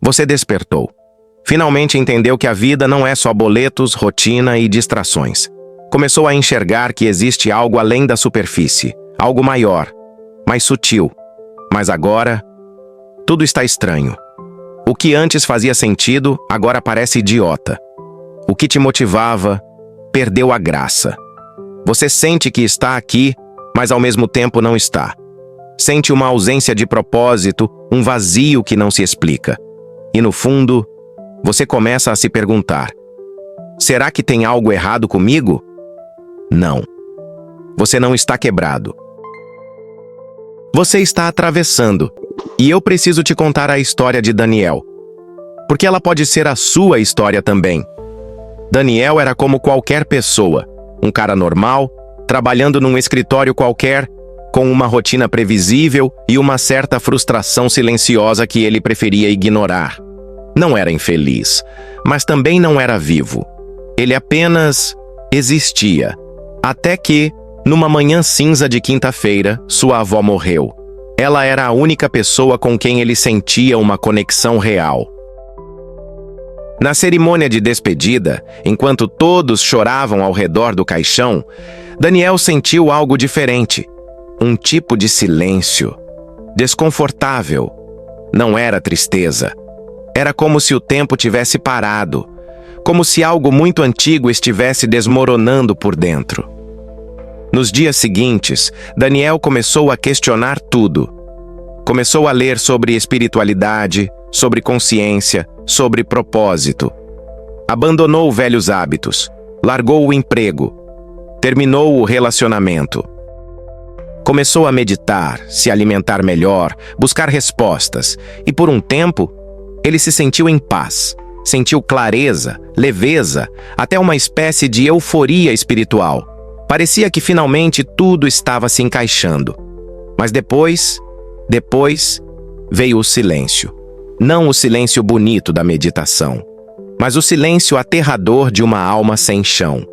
Você despertou. Finalmente entendeu que a vida não é só boletos, rotina e distrações. Começou a enxergar que existe algo além da superfície, algo maior, mais sutil. Mas agora, tudo está estranho. O que antes fazia sentido, agora parece idiota. O que te motivava, perdeu a graça. Você sente que está aqui, mas ao mesmo tempo não está. Sente uma ausência de propósito, um vazio que não se explica. E no fundo, você começa a se perguntar: será que tem algo errado comigo? Não. Você não está quebrado. Você está atravessando. E eu preciso te contar a história de Daniel. Porque ela pode ser a sua história também. Daniel era como qualquer pessoa. Um cara normal, trabalhando num escritório qualquer, com uma rotina previsível e uma certa frustração silenciosa que ele preferia ignorar. Não era infeliz, mas também não era vivo. Ele apenas existia. Até que, numa manhã cinza de quinta-feira, sua avó morreu. Ela era a única pessoa com quem ele sentia uma conexão real. Na cerimônia de despedida, enquanto todos choravam ao redor do caixão, Daniel sentiu algo diferente. Um tipo de silêncio. Desconfortável. Não era tristeza. Era como se o tempo tivesse parado. Como se algo muito antigo estivesse desmoronando por dentro. Nos dias seguintes, Daniel começou a questionar tudo. Começou a ler sobre espiritualidade, sobre consciência, sobre propósito. Abandonou velhos hábitos, largou o emprego, terminou o relacionamento. Começou a meditar, se alimentar melhor, buscar respostas, e por um tempo, ele se sentiu em paz, sentiu clareza, leveza, até uma espécie de euforia espiritual. Parecia que finalmente tudo estava se encaixando. Mas depois veio o silêncio. Não o silêncio bonito da meditação, mas o silêncio aterrador de uma alma sem chão.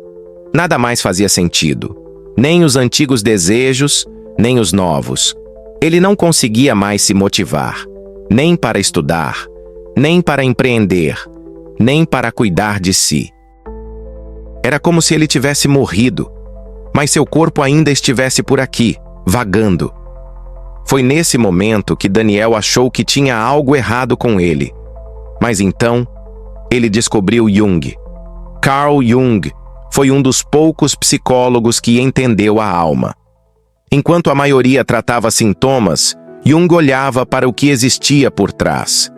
Nada mais fazia sentido. Nem os antigos desejos, nem os novos. Ele não conseguia mais se motivar, nem para estudar, nem para empreender, nem para cuidar de si. Era como se ele tivesse morrido, mas seu corpo ainda estivesse por aqui, vagando. Foi nesse momento que Daniel achou que tinha algo errado com ele. Mas então, ele descobriu Jung. Carl Jung foi um dos poucos psicólogos que entendeu a alma. Enquanto a maioria tratava sintomas, Jung olhava para o que existia por trás.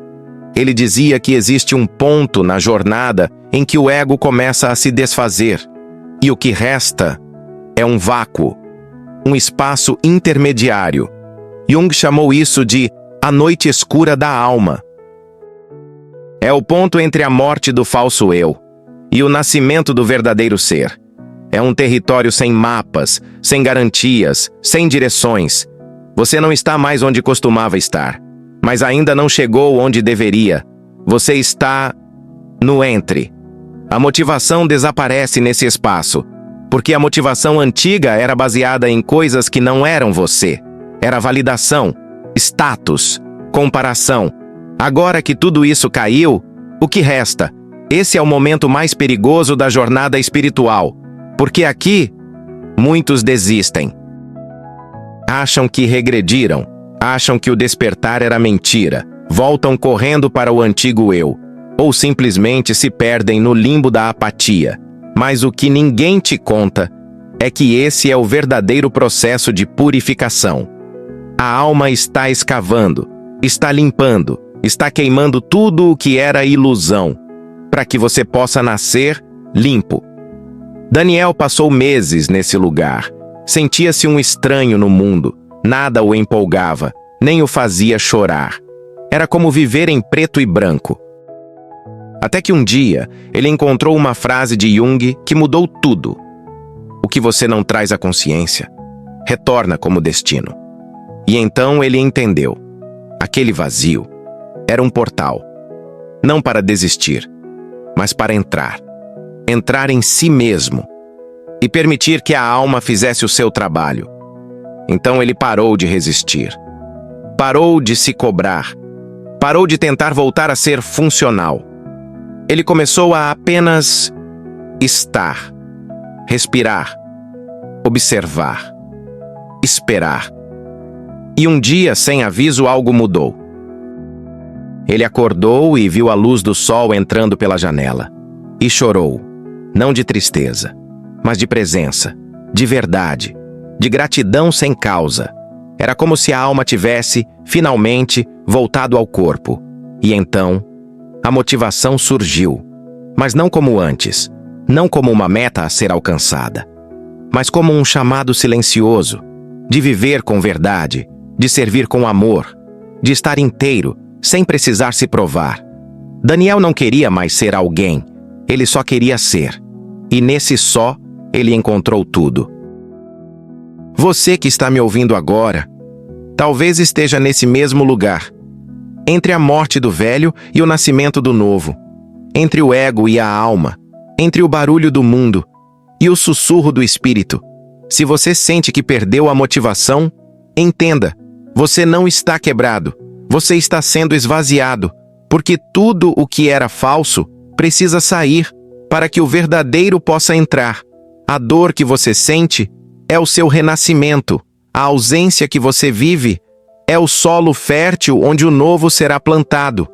Ele dizia que existe um ponto na jornada em que o ego começa a se desfazer, e o que resta é um vácuo, um espaço intermediário. Jung chamou isso de a noite escura da alma. É o ponto entre a morte do falso eu e o nascimento do verdadeiro ser. É um território sem mapas, sem garantias, sem direções. Você não está mais onde costumava estar, mas ainda não chegou onde deveria. Você está no entre. A motivação desaparece nesse espaço, porque a motivação antiga era baseada em coisas que não eram você. Era validação, status, comparação. Agora que tudo isso caiu, o que resta? Esse é o momento mais perigoso da jornada espiritual, porque aqui, muitos desistem. Acham que regrediram, acham que o despertar era mentira, voltam correndo para o antigo eu, ou simplesmente se perdem no limbo da apatia. Mas o que ninguém te conta é que esse é o verdadeiro processo de purificação. A alma está escavando, está limpando, está queimando tudo o que era ilusão, para que você possa nascer limpo. Daniel passou meses nesse lugar. Sentia-se um estranho no mundo. Nada o empolgava, nem o fazia chorar. Era como viver em preto e branco. Até que um dia, ele encontrou uma frase de Jung que mudou tudo. O que você não traz à consciência, retorna como destino. E então ele entendeu. Aquele vazio era um portal. Não para desistir, mas para entrar. Entrar em si mesmo. E permitir que a alma fizesse o seu trabalho. Então ele parou de resistir. Parou de se cobrar. Parou de tentar voltar a ser funcional. Ele começou a apenas estar, respirar, observar, esperar. E um dia, sem aviso, algo mudou. Ele acordou e viu a luz do sol entrando pela janela. E chorou, não de tristeza, mas de presença, de verdade, de gratidão sem causa. Era como se a alma tivesse, finalmente, voltado ao corpo. E então, a motivação surgiu. Mas não como antes, não como uma meta a ser alcançada, mas como um chamado silencioso, de viver com verdade, de servir com amor, de estar inteiro, sem precisar se provar. Daniel não queria mais ser alguém, ele só queria ser. E nesse só, ele encontrou tudo. Você que está me ouvindo agora, talvez esteja nesse mesmo lugar, entre a morte do velho e o nascimento do novo, entre o ego e a alma, entre o barulho do mundo e o sussurro do espírito. Se você sente que perdeu a motivação, entenda, você não está quebrado, você está sendo esvaziado, porque tudo o que era falso precisa sair para que o verdadeiro possa entrar. A dor que você sente é o seu renascimento. A ausência que você vive é o solo fértil onde o novo será plantado.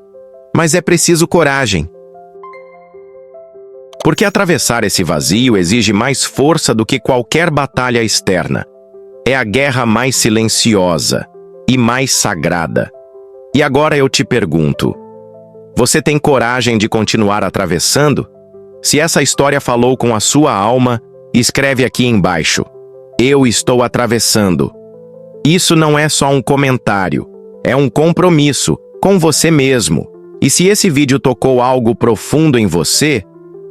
Mas é preciso coragem. Porque atravessar esse vazio exige mais força do que qualquer batalha externa. É a guerra mais silenciosa e mais sagrada. E agora eu te pergunto, você tem coragem de continuar atravessando? Se essa história falou com a sua alma, escreve aqui embaixo: eu estou atravessando. Isso não é só um comentário, é um compromisso com você mesmo. E se esse vídeo tocou algo profundo em você,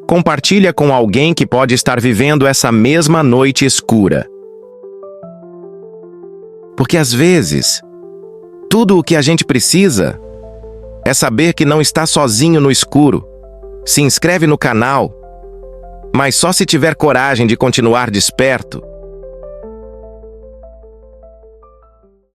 compartilha com alguém que pode estar vivendo essa mesma noite escura. Porque às vezes, tudo o que a gente precisa é saber que não está sozinho no escuro. Se inscreve no canal, mas só se tiver coragem de continuar desperto.